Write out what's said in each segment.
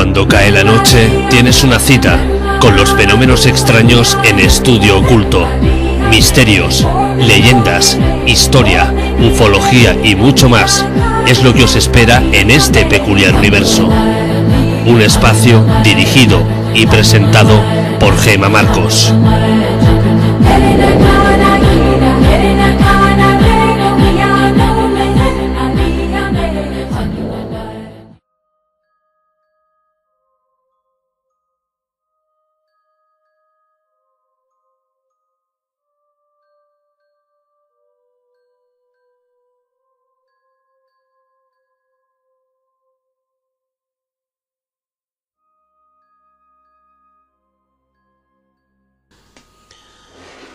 Cuando cae la noche, tienes una cita con los fenómenos extraños en Estudio Oculto. Misterios, leyendas, historia, ufología y mucho más es lo que os espera en este peculiar universo. Un espacio dirigido y presentado por Gema Marcos.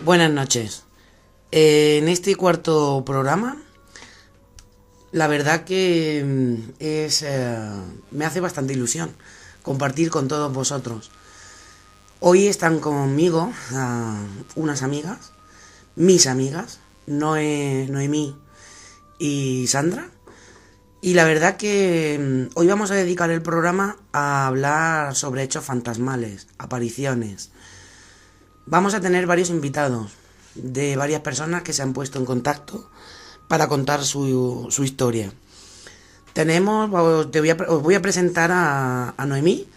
Buenas noches. En este cuarto programa, la verdad que me hace bastante ilusión compartir con todos vosotros. Hoy están conmigo unas amigas, mis amigas, Noemí y Sandra. Y la verdad que hoy vamos a dedicar el programa a hablar sobre hechos fantasmales, apariciones. Vamos a tener varios invitados de varias personas que se han puesto en contacto para contar su historia. Os voy a presentar a Noemí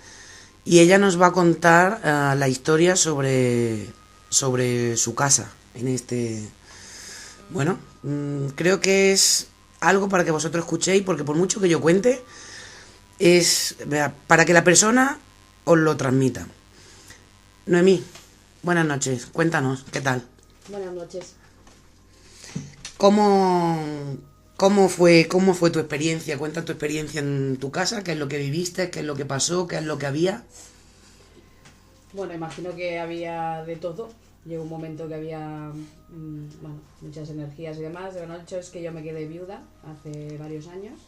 y ella nos va a contar la historia sobre su casa. Creo que es algo para que vosotros escuchéis, porque por mucho que yo cuente, es para que la persona os lo transmita. Noemí, buenas noches, cuéntanos, ¿qué tal? Buenas noches. ¿Cómo fue tu experiencia? Cuenta tu experiencia en tu casa, qué es lo que viviste, qué es lo que pasó, qué es lo que había. Bueno, imagino que había de todo. Llegó un momento que había muchas energías y demás. Lo hecho es que yo me quedé viuda hace varios años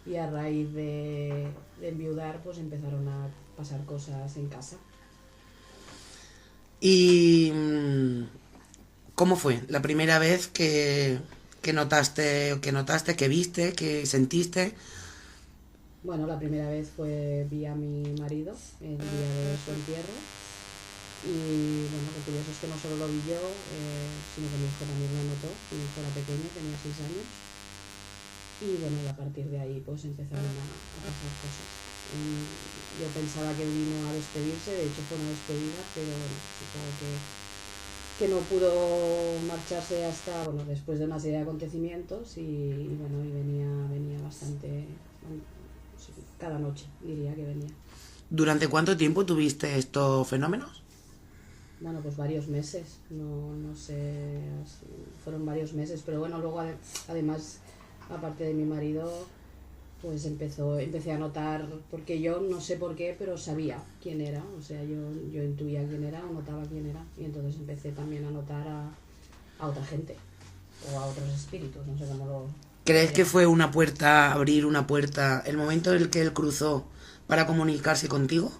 y a raíz de enviudar pues empezaron a pasar cosas en casa. ¿Y cómo fue la primera vez que notaste, que viste, que sentiste? Bueno, la primera vez vi a mi marido el día de su entierro y bueno, lo curioso es que no solo lo vi yo, sino que mi hijo también lo notó. Mi hijo era pequeño, tenía 6 años y bueno, a partir de ahí pues empezaron a pasar cosas. Yo pensaba que vino a despedirse, de hecho fue una despedida, pero bueno, supongo que no pudo marcharse hasta después de una serie de acontecimientos y venía bastante, cada noche diría que venía. ¿Durante cuánto tiempo tuviste estos fenómenos? Bueno, pues varios meses, no sé, fueron varios meses, pero bueno, luego además, aparte de mi marido, pues empecé a notar, porque yo no sé por qué, pero sabía quién era, o sea, yo intuía quién era o notaba quién era, y entonces empecé también a notar a otra gente, o a otros espíritus, no sé cómo lo... ¿Crees que fue abrir una puerta, el momento en el que él cruzó para comunicarse contigo?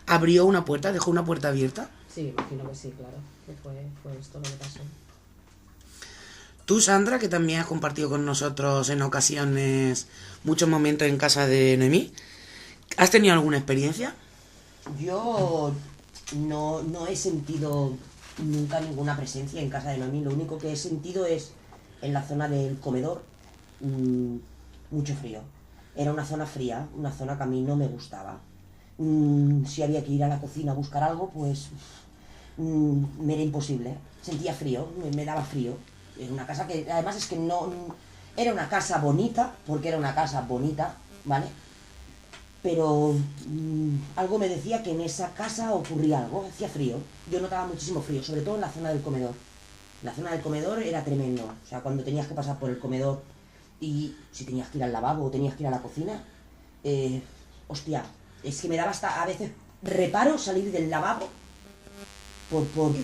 ¿Abrió una puerta, dejó una puerta abierta? Sí, imagino que sí, claro, que fue esto lo que pasó. Tú, Sandra, que también has compartido con nosotros en ocasiones muchos momentos en casa de Noemí, ¿has tenido alguna experiencia? Yo no he sentido nunca ninguna presencia en casa de Noemí. Lo único que he sentido es en la zona del comedor mucho frío. Era una zona fría, una zona que a mí no me gustaba. Si había que ir a la cocina a buscar algo, pues me era imposible. Sentía frío, me daba frío. Era una casa que además es que no... Era una casa bonita, porque era una casa bonita, ¿vale? Pero algo me decía que en esa casa ocurría algo, hacía frío. Yo notaba muchísimo frío, sobre todo en la zona del comedor. La zona del comedor era tremendo. O sea, cuando tenías que pasar por el comedor y si tenías que ir al lavabo o tenías que ir a la cocina, hostia, es que me daba hasta a veces reparo salir del lavabo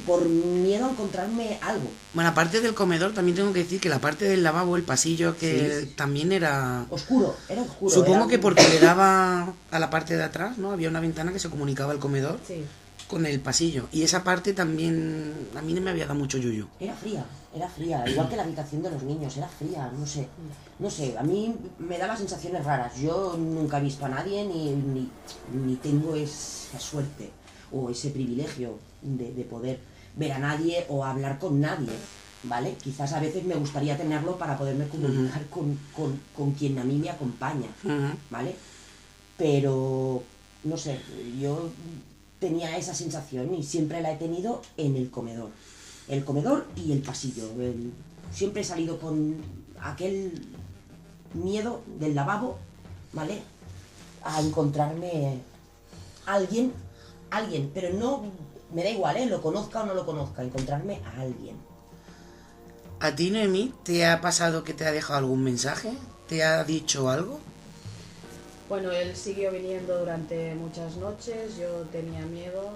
por miedo a encontrarme algo. Bueno, aparte del comedor, también tengo que decir que la parte del lavabo, el pasillo, que sí, también era... Oscuro, era oscuro. Supongo que porque le daba a la parte de atrás, ¿no? Había una ventana que se comunicaba al comedor con el pasillo. Y esa parte también a mí no me había dado mucho yuyu. Era fría, igual que la habitación de los niños, era fría, no sé, a mí me daba sensaciones raras. Yo nunca he visto a nadie ni tengo esa suerte o ese privilegio de poder ver a nadie o hablar con nadie, ¿vale? Quizás a veces me gustaría tenerlo para poderme comunicar con quien a mí me acompaña, ¿vale? Pero, no sé, yo tenía esa sensación y siempre la he tenido en el comedor. El comedor y el pasillo. Siempre he salido con aquel miedo del lavabo, ¿vale? A encontrarme alguien, pero no, me da igual, lo conozca o no lo conozca, encontrarme a alguien. ¿A ti, Noemí, te ha pasado que te ha dejado algún mensaje? ¿Te ha dicho algo? Bueno, él siguió viniendo durante muchas noches, yo tenía miedo,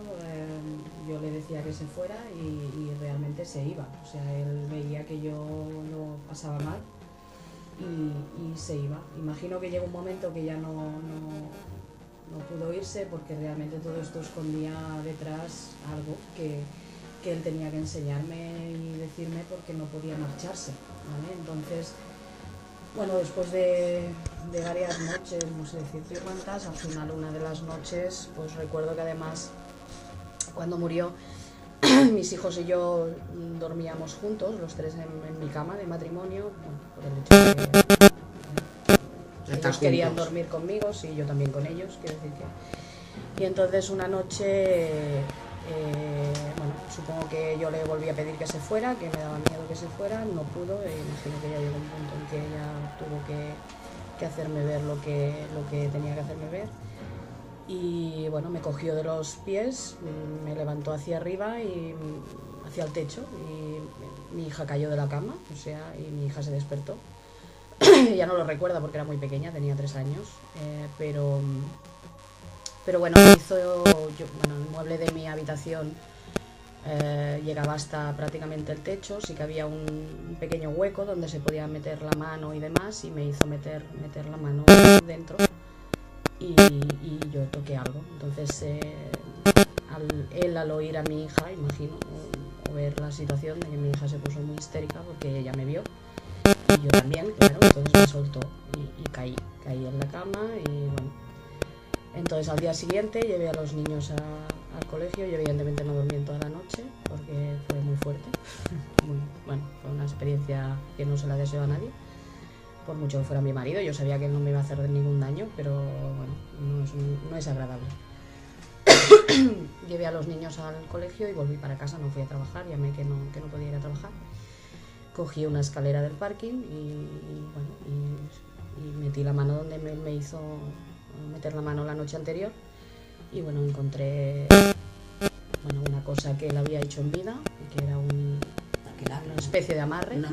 yo le decía que se fuera y realmente se iba. O sea, él veía que yo lo pasaba mal y se iba. Imagino que llegó un momento que ya no pudo irse porque realmente todo esto escondía detrás algo que él tenía que enseñarme y decirme porque no podía marcharse, ¿vale? Entonces, bueno, después de varias noches, no sé decirte cuántas, al final una de las noches, pues recuerdo que además cuando murió mis hijos y yo dormíamos juntos, los tres en mi cama de matrimonio, bueno, por el hecho de que ellos querían dormir conmigo, sí, yo también con ellos, quiero decir que... Y entonces una noche, bueno, supongo que yo le volví a pedir que se fuera, que me daba miedo que se fuera, no pudo, imagino que ya llegó un punto en que ella tuvo que hacerme ver lo que tenía que hacerme ver. Y bueno, me cogió de los pies, me levantó hacia arriba y hacia el techo y mi hija cayó de la cama, o sea, y mi hija se despertó. Ya no lo recuerda porque era muy pequeña, tenía 3 años, pero bueno, el mueble de mi habitación llegaba hasta prácticamente el techo, sí que había un pequeño hueco donde se podía meter la mano y demás, y me hizo meter la mano dentro y yo toqué algo. Entonces al oír a mi hija, imagino, o ver la situación de que mi hija se puso muy histérica porque ella me vio y yo también, claro, entonces me soltó y caí en la cama y bueno. Entonces al día siguiente llevé a los niños al colegio y evidentemente no dormí en toda la noche porque fue muy fuerte. Bueno, fue una experiencia que no se la deseo a nadie, por mucho que fuera mi marido. Yo sabía que él no me iba a hacer ningún daño, pero bueno, no es agradable. Llevé a los niños al colegio y volví para casa, no fui a trabajar, llamé que no podía ir a trabajar. Cogí una escalera del parking y metí la mano donde me hizo meter la mano la noche anterior y bueno, encontré una cosa que él había hecho en vida, que era una especie de amarre. Una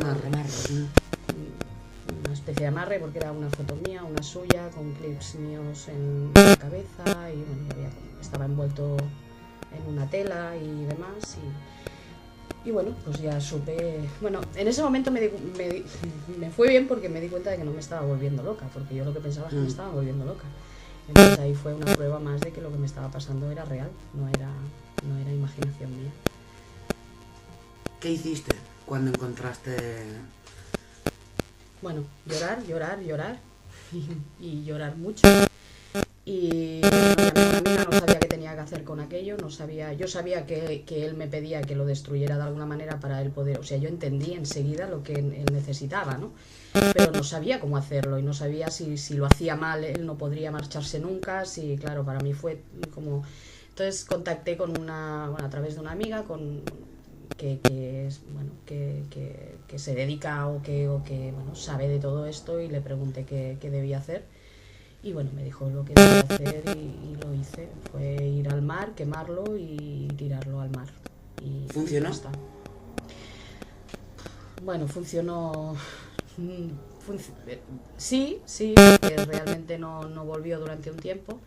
especie de amarre porque era una foto mía, una suya, con clips míos en la cabeza y bueno, estaba envuelto en una tela y demás y bueno, pues ya supe... Bueno, en ese momento me fue bien porque me di cuenta de que no me estaba volviendo loca, porque yo lo que pensaba es que me estaba volviendo loca. Entonces ahí fue una prueba más de que lo que me estaba pasando era real, no era imaginación mía. ¿Qué hiciste cuando encontraste...? Bueno, llorar y llorar mucho. Y llamé a una amiga, no sabía qué tenía que hacer con aquello, yo sabía que él me pedía que lo destruyera de alguna manera para él poder, o sea, yo entendí enseguida lo que él necesitaba, ¿no? Pero no sabía cómo hacerlo y no sabía si lo hacía mal, él no podría marcharse nunca, claro, para mí fue como... Entonces contacté a través de una amiga que se dedica o que sabe de todo esto y le pregunté qué debía hacer. Y bueno, me dijo lo que debía hacer y lo hice. Fue ir al mar, quemarlo y tirarlo al mar. Y ¿funcionó? Ya está. Bueno, funcionó... Sí, porque realmente no volvió durante un tiempo.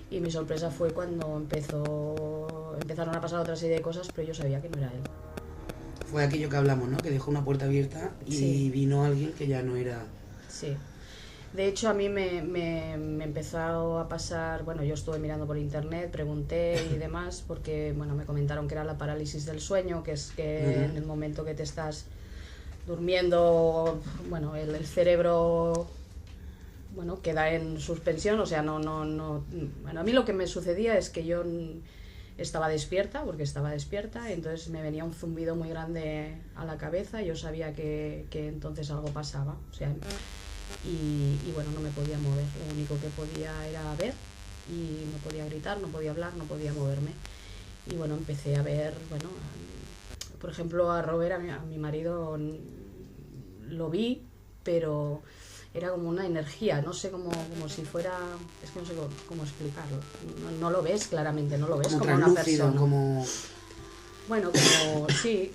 Y mi sorpresa fue cuando empezaron a pasar otra serie de cosas, pero yo sabía que no era él. Fue aquello que hablamos, ¿no? Que dejó una puerta abierta y sí. Vino alguien que ya no era... Sí. De hecho, a mí me empezó a pasar, bueno, yo estuve mirando por internet, pregunté y demás, porque, bueno, me comentaron que era la parálisis del sueño, que es que en el momento que te estás durmiendo, bueno, el cerebro, bueno, queda en suspensión, o sea, bueno, a mí lo que me sucedía es que yo estaba despierta, entonces me venía un zumbido muy grande a la cabeza, yo sabía que entonces algo pasaba, o sea, y bueno, no me podía mover, lo único que podía era ver, y no podía gritar, no podía hablar, no podía moverme, y bueno, empecé a ver, bueno, por ejemplo, a Robert, a mi marido, lo vi, pero era como una energía, no sé, como si fuera, es que no sé cómo explicarlo, no lo ves claramente, no lo ves como una persona. Como... Bueno, sí,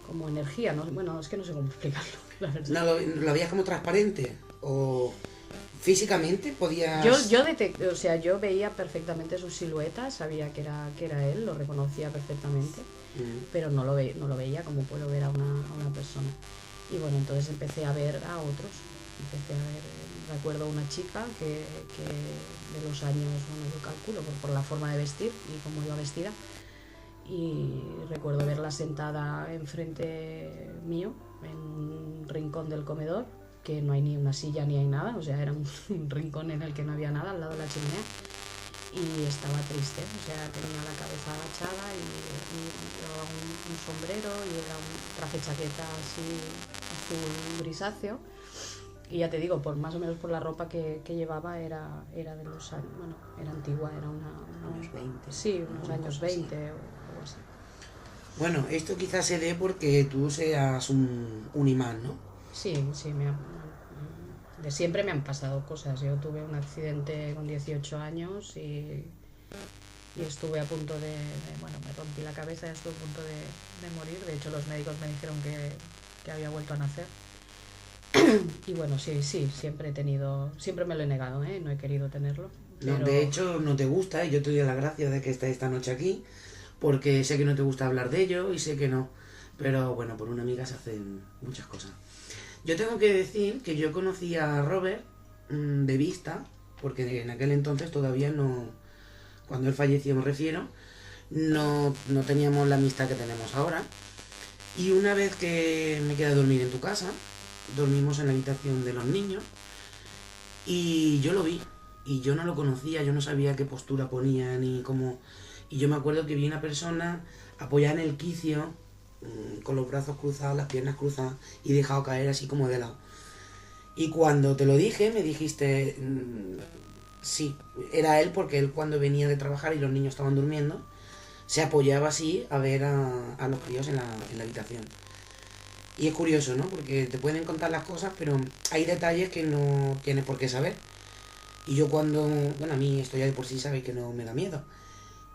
como energía, ¿no? Bueno, es que no sé cómo explicarlo, la verdad. No, ¿lo veías como transparente? ¿O físicamente podías...? O sea, yo veía perfectamente su silueta, sabía que era él, lo reconocía perfectamente, pero no lo veía como puedo ver a una persona. Y bueno, entonces empecé a ver a otros. Recuerdo una chica que de los años, bueno, yo calculo por la forma de vestir y cómo iba vestida, y recuerdo verla sentada enfrente mío, en un rincón del comedor, que no hay ni una silla ni hay nada, o sea, era un rincón en el que no había nada al lado de la chimenea, y estaba triste, o sea, tenía la cabeza agachada y llevaba un sombrero y era un traje chaqueta así azul grisáceo. Y ya te digo, más o menos por la ropa que llevaba era de los años, bueno, era antigua, era unos 20. Sí, unos años 20 o algo así. Bueno, esto quizás se dé porque tú seas un imán, ¿no? Sí, de siempre me han pasado cosas. Yo tuve un accidente con 18 años y estuve a punto bueno, me rompí la cabeza y estuve a punto de morir. De hecho, los médicos me dijeron que había vuelto a nacer. Y bueno, sí, siempre me lo he negado, no he querido tenerlo. Pero... No, de hecho, no te gusta, y yo te doy las gracias de que estés esta noche aquí, porque sé que no te gusta hablar de ello y sé que no. Pero bueno, por una amiga se hacen muchas cosas. Yo tengo que decir que yo conocí a Robert de vista, porque en aquel entonces todavía no, cuando él falleció me refiero, no teníamos la amistad que tenemos ahora. Y una vez que me quedé a dormir en tu casa, dormimos en la habitación de los niños y yo lo vi y yo no lo conocía, yo no sabía qué postura ponía ni cómo, y yo me acuerdo que vi una persona apoyada en el quicio con los brazos cruzados, las piernas cruzadas y dejado caer así como de lado, y cuando te lo dije me dijiste sí, era él, porque él cuando venía de trabajar y los niños estaban durmiendo se apoyaba así a ver a los críos en la habitación. Y es curioso, ¿no? Porque te pueden contar las cosas, pero hay detalles que no tienes por qué saber. Y yo cuando... Bueno, a mí esto ya de por sí sabéis que no me da miedo.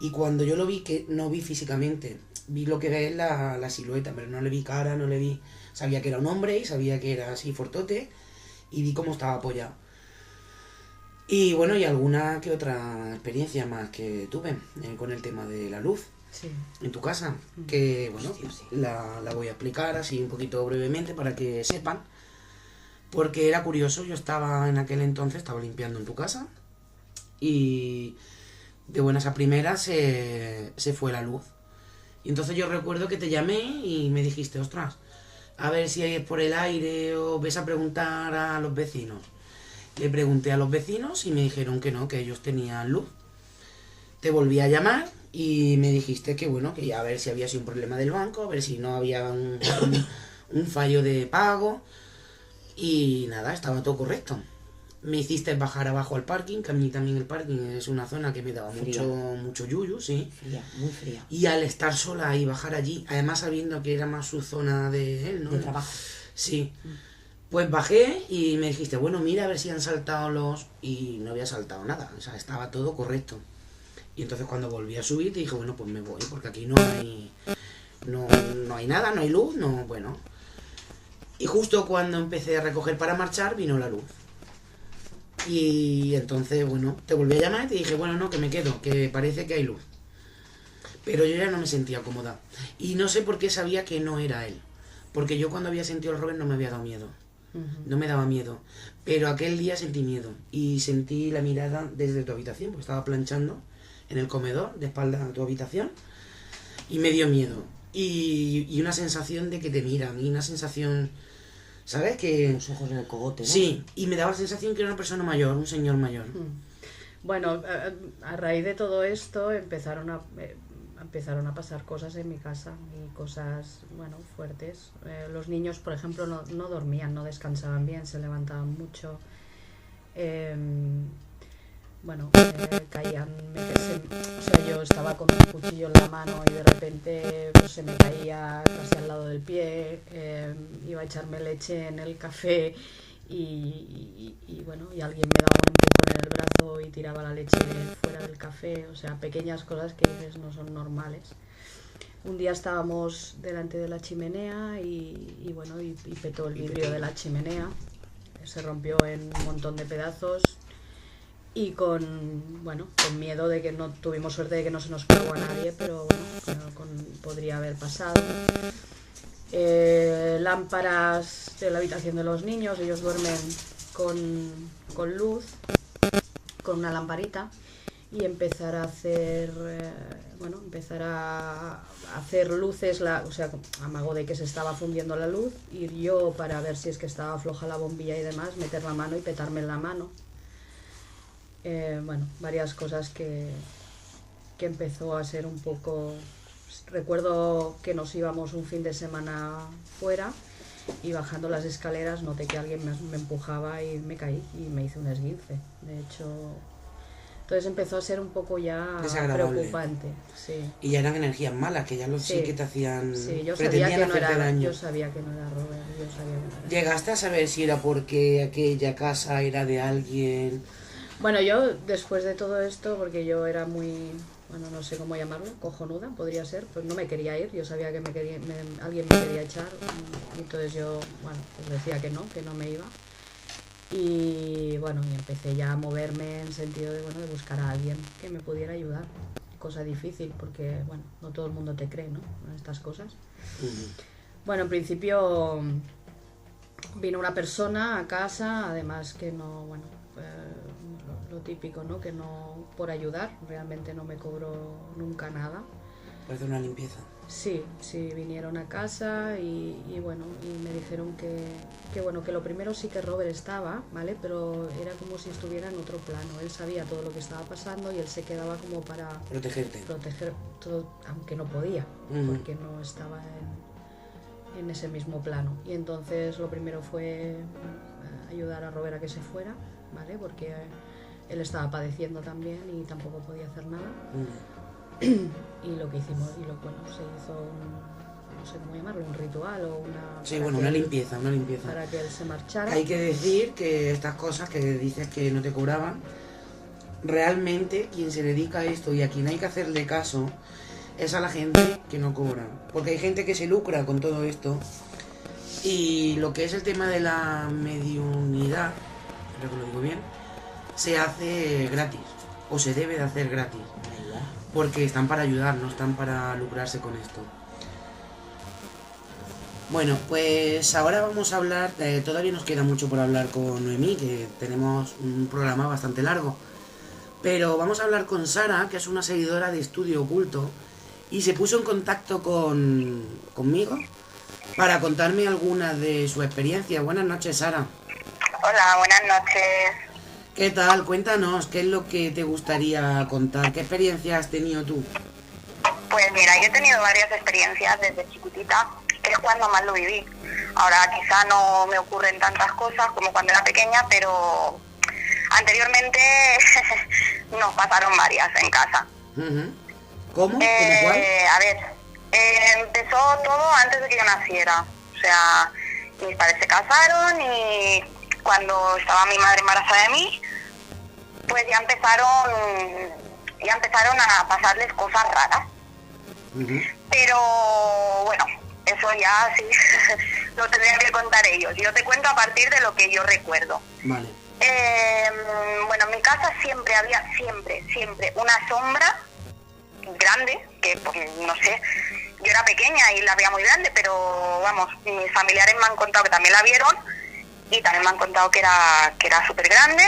Y cuando yo lo vi, que no vi físicamente, vi lo que es la silueta, pero no le vi cara, no le vi... Sabía que era un hombre y sabía que era así fortote y vi cómo estaba apoyado. Y bueno, y alguna que otra experiencia más que tuve con el tema de la luz. Sí. En tu casa, que bueno, la voy a explicar así un poquito brevemente para que sepan, porque era curioso. Yo estaba en aquel entonces, estaba limpiando en tu casa y de buenas a primeras se fue la luz, y entonces yo recuerdo que te llamé y me dijiste, ostras, a ver si es por el aire o ves a preguntar a los vecinos. Le pregunté a los vecinos y me dijeron que no, que ellos tenían luz. Te volví a llamar y me dijiste que bueno, que a ver si había sido un problema del banco, a ver si no había un fallo de pago, y nada, estaba todo correcto. Me hiciste bajar abajo al parking, que a mí también el parking es una zona que me daba mucho yuyu, sí. Fría, muy fría. Y al estar sola y bajar allí, además sabiendo que era más su zona de él, ¿no? De trabajo. Sí. Pues bajé y me dijiste, bueno, mira a ver si han saltado los... Y no había saltado nada, o sea, estaba todo correcto. Y entonces cuando volví a subir te dije, bueno, pues me voy, porque aquí no hay nada, no hay luz, no, bueno. Y justo cuando empecé a recoger para marchar, vino la luz. Y entonces, bueno, te volví a llamar y te dije, bueno, no, que me quedo, que parece que hay luz. Pero yo ya no me sentía cómoda. Y no sé por qué sabía que no era él. Porque yo cuando había sentido el Robert no me había dado miedo. no me daba miedo. Pero aquel día sentí miedo y sentí la mirada desde tu habitación, porque estaba planchando en el comedor, de espaldas a tu habitación, y me dio miedo. Y una sensación de que te miran, y una sensación, ¿sabes? Que Los ojos en el cogote, ¿no? sí, y me daba la sensación que era una persona mayor, un señor mayor. Bueno, a raíz de todo esto empezaron a pasar cosas en mi casa y cosas, bueno, fuertes. Los niños, por ejemplo, no dormían, no descansaban bien, se levantaban mucho. Caían, o sea, yo estaba con un cuchillo en la mano y de repente pues, se me caía casi al lado del pie, iba a echarme leche en el café y alguien me daba un empujón en el brazo y tiraba la leche fuera del café, o sea, pequeñas cosas que dices no son normales. Un día estábamos delante de la chimenea y petó el vidrio de la chimenea, se rompió en un montón de pedazos. Y con miedo de que no tuvimos suerte de que no se nos pegó a nadie, pero podría haber pasado. Lámparas de la habitación de los niños, ellos duermen con luz, con una lamparita, y empezar a hacer luces, amago de que se estaba fundiendo la luz, ir yo para ver si es que estaba floja la bombilla y demás, meter la mano y petarme en la mano. Varias cosas que empezó a ser un poco... Recuerdo que nos íbamos un fin de semana fuera y bajando las escaleras noté que alguien me empujaba y me caí y me hice un esguince. De hecho, entonces empezó a ser un poco ya preocupante. Sí. Y ya eran energías malas, que ya sí que te hacían... Sí, yo sabía que no era daño. Yo sabía que no era Robert. ¿Llegaste a saber si era porque aquella casa era de alguien? Bueno, yo después de todo esto, porque yo era muy, no sé cómo llamarlo, cojonuda, podría ser, pues no me quería ir, yo sabía que alguien me quería echar, y entonces yo, pues decía que no me iba. Y empecé ya a moverme en sentido de buscar a alguien que me pudiera ayudar. Cosa difícil, porque, no todo el mundo te cree, ¿no? En estas cosas. En principio vino una persona a casa, además que lo típico, ¿no? Que no, por ayudar, realmente no me cobró nunca nada. Parece una limpieza. Sí, vinieron a casa y me dijeron que lo primero sí que Robert estaba, ¿vale? Pero era como si estuviera en otro plano. Él sabía todo lo que estaba pasando y él se quedaba como para proteger todo, aunque no podía, porque no estaba en ese mismo plano. Y entonces lo primero fue ayudar a Robert a que se fuera, ¿vale? Porque él estaba padeciendo también y tampoco podía hacer nada. Y lo que hicimos, se hizo no sé cómo llamarlo, un ritual o una... Sí, una limpieza. Para que él se marchara. Hay que decir que estas cosas que dices que no te cobraban, realmente quien se dedica a esto y a quien hay que hacerle caso es a la gente que no cobra. Porque hay gente que se lucra con todo esto y lo que es el tema de la mediunidad, creo que lo digo bien, se hace gratis o se debe de hacer gratis. Porque están para ayudar, no están para lucrarse con esto. Bueno, pues ahora vamos a hablar, todavía nos queda mucho por hablar con Noemí, que tenemos un programa bastante largo. Pero vamos a hablar con Sara, que es una seguidora de Estudio Oculto, y se puso en contacto conmigo para contarme algunas de sus experiencias. Buenas noches, Sara. Hola, buenas noches. ¿Qué tal? Cuéntanos, ¿qué es lo que te gustaría contar? ¿Qué experiencias has tenido tú? Pues mira, yo he tenido varias experiencias desde chiquitita, que es cuando más lo viví. Ahora quizá no me ocurren tantas cosas como cuando era pequeña, pero anteriormente nos pasaron varias en casa. ¿Cómo? ¿Cómo cuál? A ver, empezó todo antes de que yo naciera. O sea, mis padres se casaron y cuando estaba mi madre embarazada de mí, pues ya empezaron a pasarles cosas raras. Pero bueno, eso ya sí lo tendrían que contar ellos. Yo te cuento a partir de lo que yo recuerdo. Vale. En mi casa siempre había una sombra grande, que pues, no sé, yo era pequeña y la veía muy grande, pero vamos, mis familiares me han contado que también la vieron. y también me han contado que era súper grande,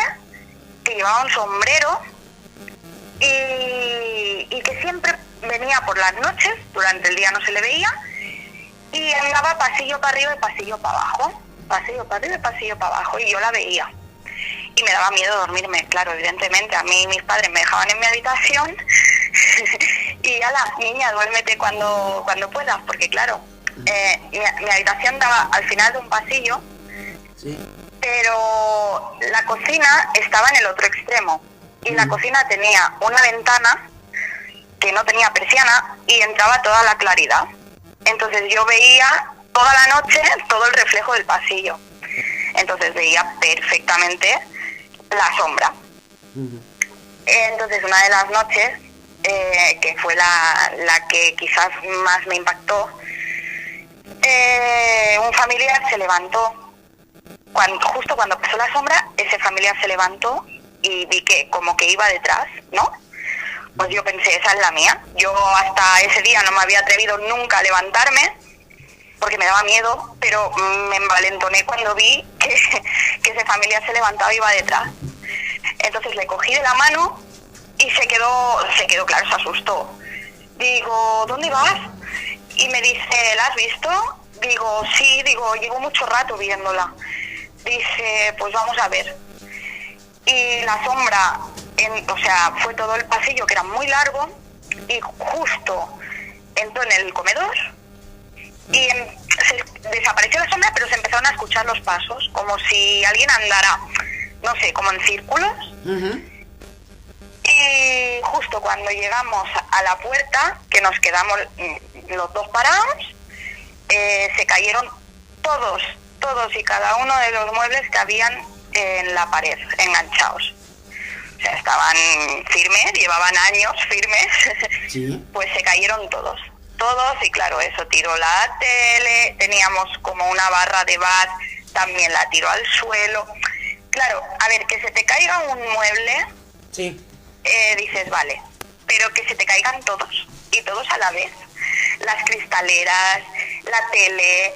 que llevaba un sombrero y que siempre venía por las noches, durante el día no se le veía, y andaba pasillo para arriba y pasillo para abajo, pasillo para arriba y pasillo para abajo, y yo la veía. Y me daba miedo dormirme, claro, evidentemente. A mí mis padres me dejaban en mi habitación y a la niña, duérmete cuando puedas, porque claro, mi habitación daba al final de un pasillo, Sí. pero la cocina estaba en el otro extremo. Y la cocina tenía una ventana que no tenía persiana y entraba toda la claridad. Entonces yo veía toda la noche todo el reflejo del pasillo. Entonces veía perfectamente la sombra. Entonces una de las noches, que fue la que quizás más me impactó, un familiar se levantó. Justo cuando pasó la sombra, ese familiar se levantó y vi que como que iba detrás, ¿no? Pues yo pensé, esa es la mía. Yo hasta ese día no me había atrevido nunca a levantarme porque me daba miedo, pero me envalentoné cuando vi que ese familiar se levantaba y iba detrás. Entonces le cogí de la mano y se quedó claro, se asustó. Digo, ¿dónde vas? Y me dice, ¿la has visto? Digo, sí, llevo mucho rato viéndola. Dice, pues vamos a ver. Y la sombra, fue todo el pasillo, que era muy largo, y justo entró en el comedor y desapareció la sombra, pero se empezaron a escuchar los pasos, como si alguien andara, no sé, como en círculos. Y justo cuando llegamos a la puerta, que nos quedamos los dos parados, se cayeron todos y cada uno de los muebles que habían en la pared, enganchados. O sea, estaban firmes, llevaban años firmes. Sí. Pues se cayeron todos, y claro, eso tiró la tele, teníamos como una barra de bar, también la tiró al suelo. Claro, a ver, que se te caiga un mueble, Sí. dices, vale, pero que se te caigan todos, y todos a la vez. Las cristaleras, la tele,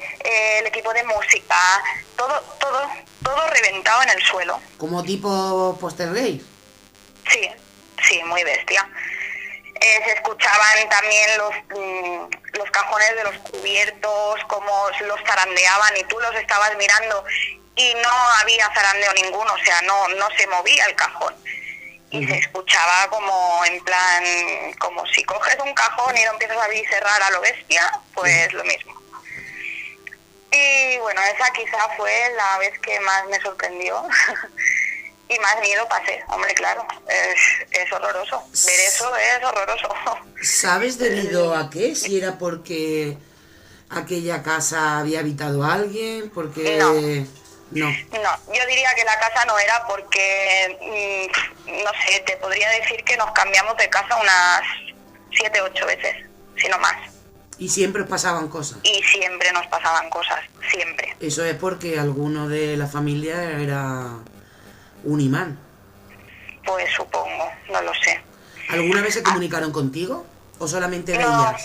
el equipo de música, todo reventado en el suelo. Como tipo Postergate. Sí, muy bestia. Se escuchaban también los cajones de los cubiertos, como los zarandeaban y tú los estabas mirando y no había zarandeo ninguno, o sea, no se movía el cajón. Y se escuchaba como en plan, como si coges un cajón y lo empiezas a abrir y cerrar a lo bestia, pues lo mismo. Y bueno, esa quizá fue la vez que más me sorprendió y más miedo pasé. Hombre, claro, es horroroso. Ver eso es horroroso. ¿Sabes debido a qué? Si era porque aquella casa había habitado alguien, porque... No. No, yo diría que la casa no era porque, no sé, te podría decir que nos cambiamos de casa unas 7, 8 veces, si no más. Y siempre os pasaban cosas. Y siempre nos pasaban cosas, siempre. Eso es porque alguno de la familia era un imán. Pues supongo, no lo sé. ¿Alguna vez se comunicaron contigo? ¿O solamente No, veías?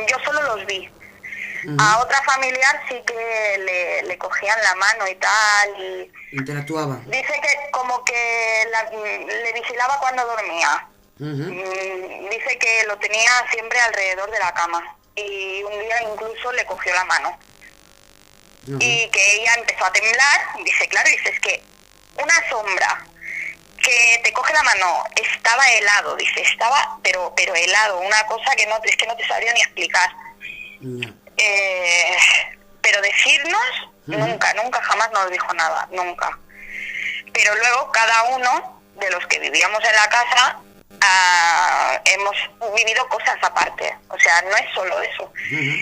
yo solo los vi. A otra familiar sí que le cogían la mano y tal. Interactuaban. Dice que como que le vigilaba cuando dormía. Dice que lo tenía siempre alrededor de la cama. Y un día incluso le cogió la mano. Y que ella empezó a temblar. Dice, claro, dice, es que una sombra que te coge la mano estaba helado. Dice, estaba pero helado. Una cosa que no te sabría ni explicar. Pero decirnos, nunca, jamás nos dijo nada, nunca. Pero luego cada uno de los que vivíamos en la casa hemos vivido cosas aparte, o sea, no es solo eso.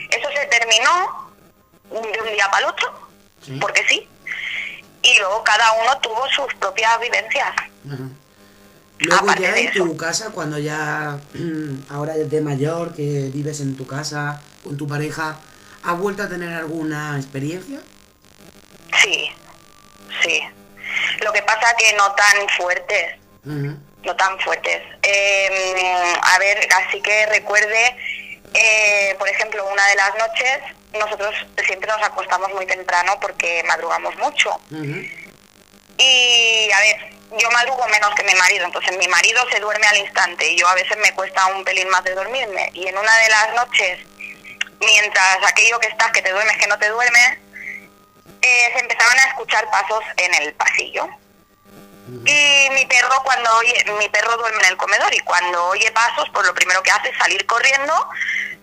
Eso se terminó de un día para el otro, porque sí, y luego cada uno tuvo sus propias vivencias. Luego aparte ya de en eso. tu casa, cuando ya ahora de mayor, que vives en tu casa con tu pareja, ¿has vuelto a tener alguna experiencia? Sí. Lo que pasa que no tan fuertes. No tan fuertes. A ver, así que recuerde, por ejemplo, una de las noches nosotros siempre nos acostamos muy temprano porque madrugamos mucho. Ujú. Y a ver, yo madrugo menos que mi marido, entonces mi marido se duerme al instante y yo a veces me cuesta un pelín más de dormirme. Y en una de las noches, mientras aquello que estás, que te duermes, que no te duermes, se empezaban a escuchar pasos en el pasillo. Y mi perro duerme en el comedor y cuando oye pasos, pues lo primero que hace es salir corriendo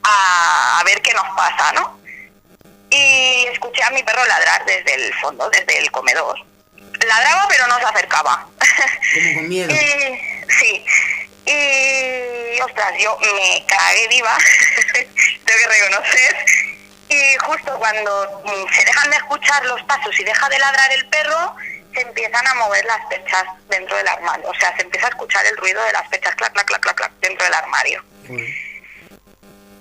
a ver qué nos pasa, ¿no? Y escuché a mi perro ladrar desde el fondo, desde el comedor. Ladraba pero no se acercaba. Como con miedo. Sí. Y ostras, yo me cagué viva, tengo que reconocer. Y justo cuando se dejan de escuchar los pasos y deja de ladrar el perro, se empiezan a mover las perchas dentro del armario. O sea, se empieza a escuchar el ruido de las perchas, clac, clac, clac, clac, clac, dentro del armario. Joder.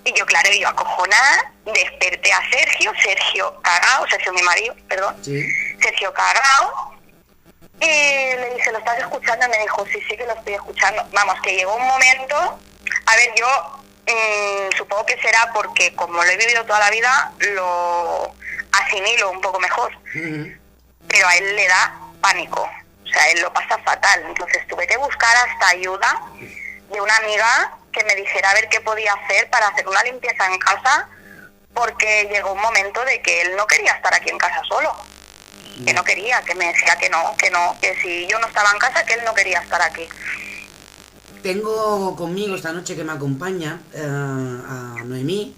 Y yo, claro, yo acojonada, desperté a Sergio cagao, Sergio mi marido, perdón. Sí. Sergio cagao. Y le dije, ¿lo estás escuchando? Y me dijo, sí, sí que lo estoy escuchando. Vamos, que llegó un momento, a ver, yo supongo que será porque como lo he vivido toda la vida, lo asimilo un poco mejor. Ujú. Pero a él le da pánico, o sea, él lo pasa fatal. Entonces tuve que buscar hasta ayuda de una amiga que me dijera a ver qué podía hacer para hacer una limpieza en casa, porque llegó un momento de que él no quería estar aquí en casa solo. Que no quería, que me decía que no, que si yo no estaba en casa, que él no quería estar aquí. Tengo conmigo esta noche que me acompaña a Noemí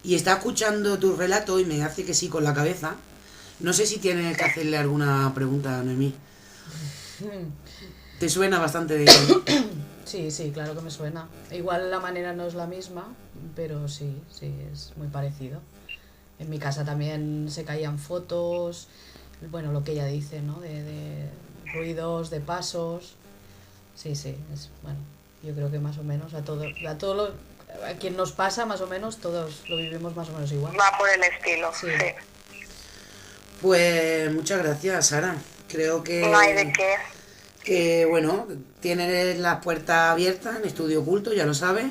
y está escuchando tu relato y me hace que sí con la cabeza. No sé si tienes que hacerle alguna pregunta a Noemí. ¿Te suena bastante de Sí, sí, claro que me suena. Igual la manera no es la misma, pero sí, es muy parecido. En mi casa también se caían fotos, bueno, lo que ella dice, ¿no? De ruidos, de pasos. Sí, es, bueno, yo creo que más o menos a quien nos pasa, más o menos, todos lo vivimos más o menos igual. Va por el estilo, Sí. sí. Pues muchas gracias, Sara. Creo que... No hay de qué. Que bueno, tienes las puertas abiertas en Estudio Oculto, ya lo sabes.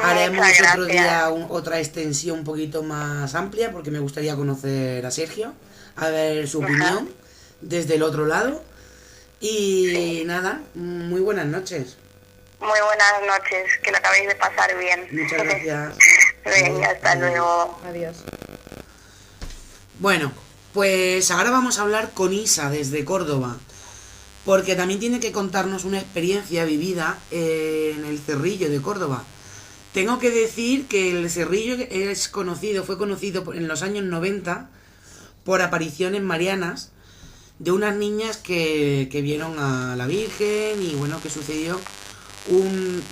Haremos Muchas otro gracias. día otra extensión un poquito más amplia porque me gustaría conocer a Sergio, a ver su opinión desde el otro lado. Y nada, muy buenas noches. Muy buenas noches, que lo acabéis de pasar bien. Muchas gracias. Venga, hasta Adiós. luego. Adiós. Bueno, pues ahora vamos a hablar con Isa desde Córdoba, porque también tiene que contarnos una experiencia vivida en el Cerrillo de Córdoba. Tengo que decir que el Cerrillo fue conocido en los años 90 por apariciones marianas de unas niñas que vieron a la Virgen y bueno, que sucedió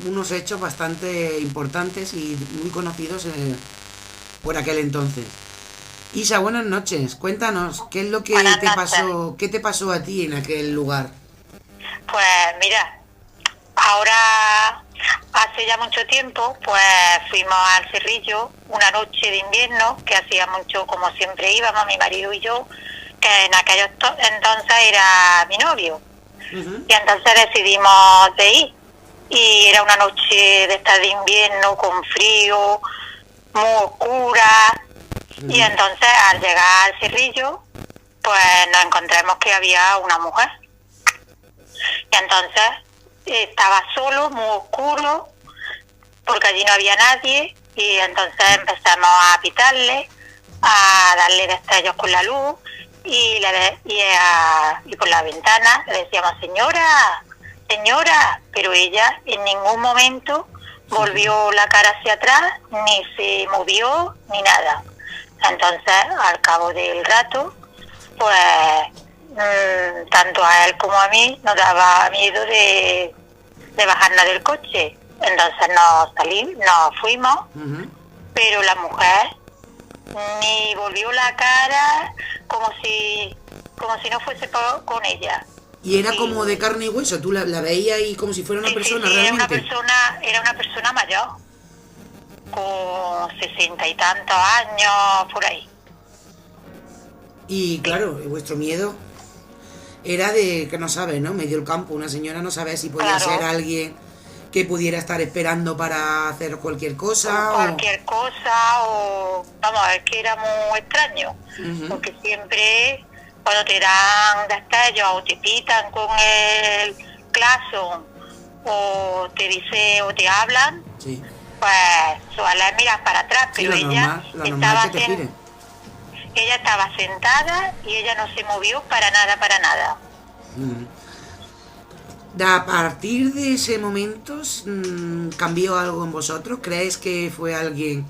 unos hechos bastante importantes y muy conocidos por aquel entonces. Isa, buenas noches. Cuéntanos, ¿qué es lo que Buenas te noches. pasó? ¿Qué te pasó a ti en aquel lugar? Pues mira, ahora hace ya mucho tiempo, pues fuimos al Cerrillo una noche de invierno, que hacía mucho, como siempre íbamos, mi marido y yo, que en aquellos entonces era mi novio. Ujú. Y entonces decidimos de ir. Y era una noche de estas de invierno, con frío, muy oscura. Y entonces al llegar al Cerrillo, pues nos encontramos que había una mujer. Y entonces estaba solo, muy oscuro, porque allí no había nadie. Y entonces empezamos a pitarle, a darle destellos con la luz y por la ventana le decíamos, señora, pero ella en ningún momento volvió la cara hacia atrás, ni se movió, ni nada. Entonces, al cabo del rato, pues tanto a él como a mí nos daba miedo de bajarnos del coche. Entonces nos fuimos, Ujú. pero la mujer ni volvió la cara, como si no fuese con ella. Y era Sí. como de carne y hueso, tú la veías ahí como si fuera una Sí, persona sí, era realmente. era una persona mayor, con 60 y tantos años, por ahí. Y claro, vuestro miedo era de que no sabes, ¿no? Medio el campo, una señora no sabe si podía Claro. ser alguien que pudiera estar esperando para hacer cualquier cosa. Cualquier cosa, o vamos, es que era muy extraño, porque siempre cuando te dan destellos o te pitan con el claxon o te dice o te hablan, Sí. pues suele mirar para atrás, Sí, pero lo ella normal es que te giren. ella estaba sentada y ella no se movió para nada. A partir de ese momento, ¿cambió algo en vosotros? ¿Crees que fue alguien?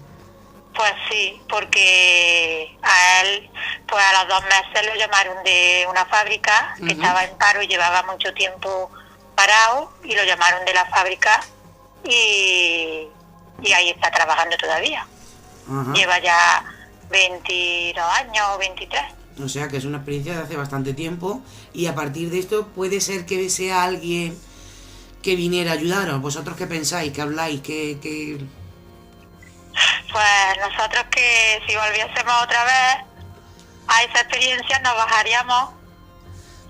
Pues sí, porque a él, pues a los 2 meses lo llamaron de una fábrica que estaba en paro y llevaba mucho tiempo parado, y lo llamaron de la fábrica y ahí está trabajando todavía. Ajá. Lleva ya 22 años o 23. O sea que es una experiencia de hace bastante tiempo, y a partir de esto puede ser que sea alguien que viniera a ayudaros. ¿Vosotros qué pensáis? ¿Qué habláis? ¿Qué... Pues nosotros, que si volviésemos otra vez a esa experiencia, nos bajaríamos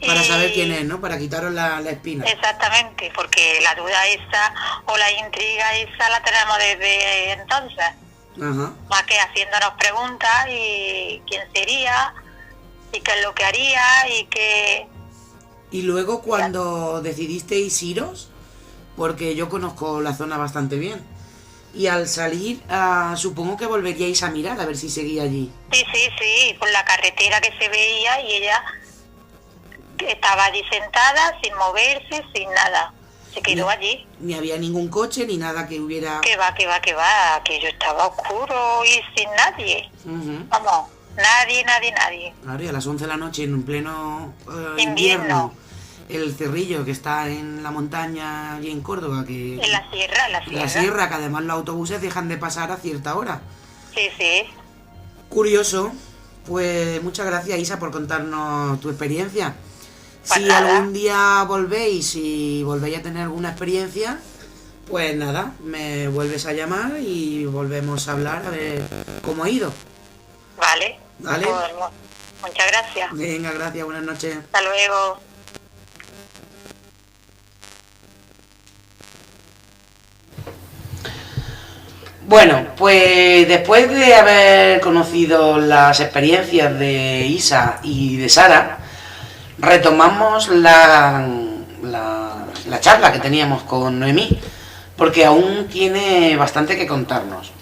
Para y- saber quién es, ¿no? Para quitaros la espina. Exactamente, porque la duda esa o la intriga esa la tenemos desde entonces, Ajá. más que haciéndonos preguntas y quién sería y qué es lo que haría y qué... Y luego cuando decidisteis iros, porque yo conozco la zona bastante bien, y al salir, supongo que volveríais a mirar a ver si seguía allí. Sí, por la carretera que se veía, y ella estaba allí sentada, sin moverse, sin nada. Se quedó allí. Ni había ningún coche, ni nada que hubiera... Que va, aquello estaba oscuro y sin nadie. Ujú. Vamos, nadie. Claro, y a las 11 de la noche, en pleno Invierno. el Cerrillo, que está en la montaña y en Córdoba, que... En la sierra. La sierra, que además los autobuses dejan de pasar a cierta hora. Sí. Curioso. Pues muchas gracias, Isa, por contarnos tu experiencia. Pues Si nada. algún día volvéis y volvéis a tener alguna experiencia, pues nada, me vuelves a llamar y volvemos a hablar a ver cómo ha ido. Vale. Vale. Pues, muchas gracias. Venga, gracias, buenas noches. Hasta luego. Bueno, pues después de haber conocido las experiencias de Isa y de Sara, retomamos la charla que teníamos con Noemí, porque aún tiene bastante que contarnos.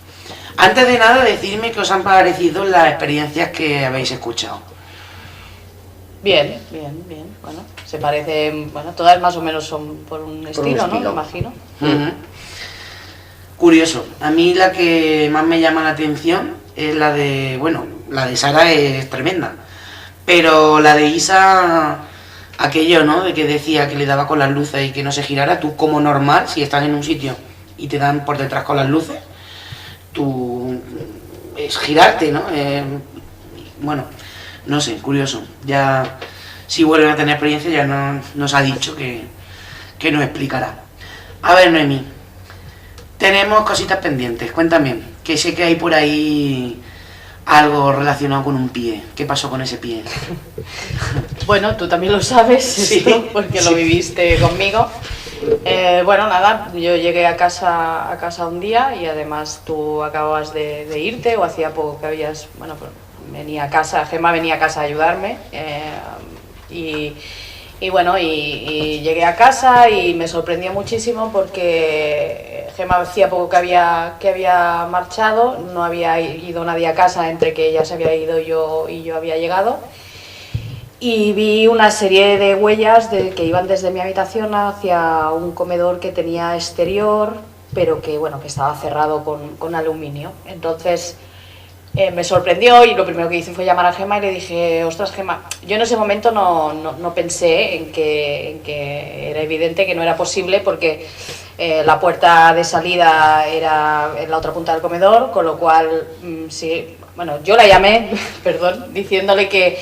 Antes de nada, decidme qué os han parecido las experiencias que habéis escuchado. Bien. Bueno, se parecen, bueno, todas más o menos son por un estilo, ¿no? Me imagino. Ujú. Curioso. A mí la que más me llama la atención es la de... Bueno, la de Sara es tremenda. Pero la de Isa, aquello, ¿no? De que decía que le daba con las luces y que no se girara. Tú, como normal, si estás en un sitio y te dan por detrás con las luces, tú... es girarte, ¿no? Bueno, no sé, curioso. Ya, si vuelven a tener experiencia, ya nos ha dicho que nos explicará. A ver, Noemí. Tenemos cositas pendientes, cuéntame, que sé que hay por ahí algo relacionado con un pie. ¿Qué pasó con ese pie? Bueno, tú también lo sabes, Sí, esto, porque sí. lo viviste conmigo. Bueno, nada, yo llegué a casa un día y además tú acababas de irte, o hacía poco que habías, bueno, pues venía a casa, Gemma venía a casa a ayudarme, y bueno, y llegué a casa y me sorprendió muchísimo porque Gemma hacía poco que había marchado, no había ido nadie a casa entre que ella se había ido y yo había llegado. Y vi una serie de huellas que iban desde mi habitación hacia un comedor que tenía exterior, pero que bueno, que estaba cerrado con aluminio. Entonces me sorprendió y lo primero que hice fue llamar a Gemma y le dije: ostras, Gemma, yo en ese momento no pensé en que era evidente que no era posible, porque la puerta de salida era en la otra punta del comedor, con lo cual sí, bueno, yo la llamé, perdón, diciéndole que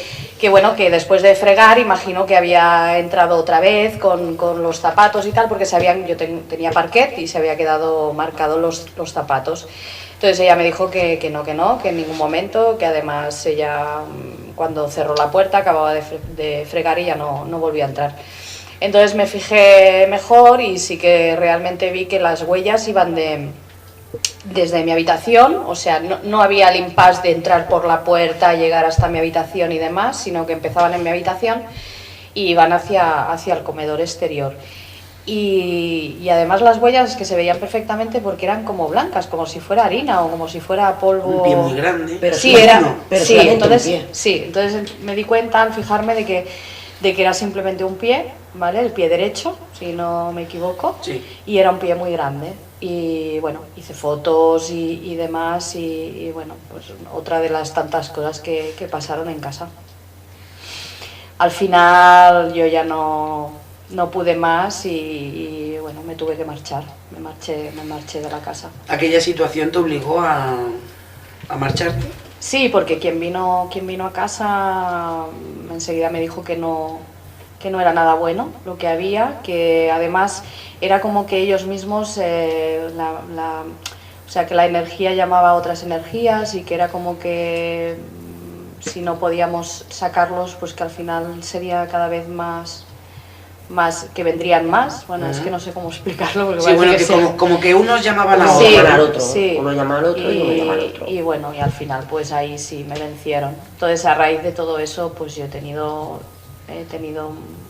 bueno, que después de fregar, imagino que había entrado otra vez con los zapatos y tal, porque yo tenía parquet y se había quedado marcados los zapatos. Entonces ella me dijo que en ningún momento, que además ella cuando cerró la puerta acababa de fregar y ya no volvió a entrar. Entonces me fijé mejor y sí que realmente vi que las huellas iban desde mi habitación, o sea, no había el impasse de entrar por la puerta, llegar hasta mi habitación y demás, sino que empezaban en mi habitación y iban hacia el comedor exterior. Y además las huellas que se veían perfectamente porque eran como blancas, como si fuera harina o como si fuera polvo. Un pie muy grande. Pero Sí, solamente era. uno, pero Sí, solamente un entonces, pie. sí, entonces me di cuenta al fijarme de que era simplemente un pie, ¿vale? El pie derecho, si no me equivoco, Sí. y era un pie muy grande. Y bueno, hice fotos y demás, y bueno, pues otra de las tantas cosas que pasaron en casa. Al final yo ya no pude más y bueno, me tuve que marchar, me marché de la casa. ¿Aquella situación te obligó a marcharte? Sí, porque quien vino a casa enseguida me dijo que no era nada bueno lo que había, que además era como que ellos mismos, o sea, que la energía llamaba a otras energías y que era como que si no podíamos sacarlos, pues que al final sería cada vez más que vendrían más. Bueno, es que no sé cómo explicarlo. Porque Sí, bueno, que como que unos llamaban a Uno otros. llama al otro, sí. uno llama al otro y uno llama al otro. Y bueno, y al final pues ahí sí me vencieron. Entonces a raíz de todo eso pues yo he tenido